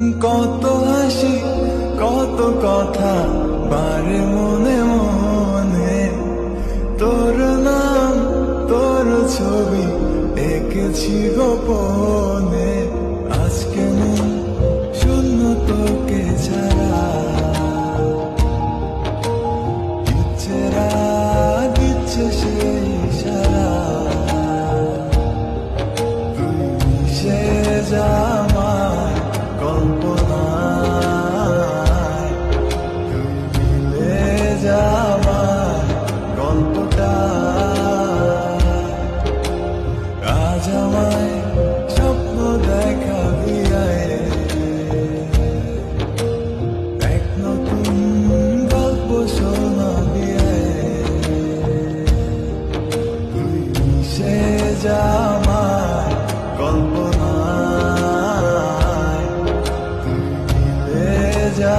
কত হাসি কত কথা বারে মনে মনে, তোর নাম তোর ছবি এঁকেছি গোপনে। আজকে মন শূন্য তোকে ছাড়া, ইচ্ছে রাগ ইচ্ছে সেই সারা, তুই মিশে যা আমার কল্পনায়, তুই মিলে যা আমার গল্পটা। আজ আমায় স্বপ্ন দেখাবি আয়, এক নতুন গল্প শোনাবি আয়, তুই মিশে যা আমার কল্পনায়, তুই মিলে যা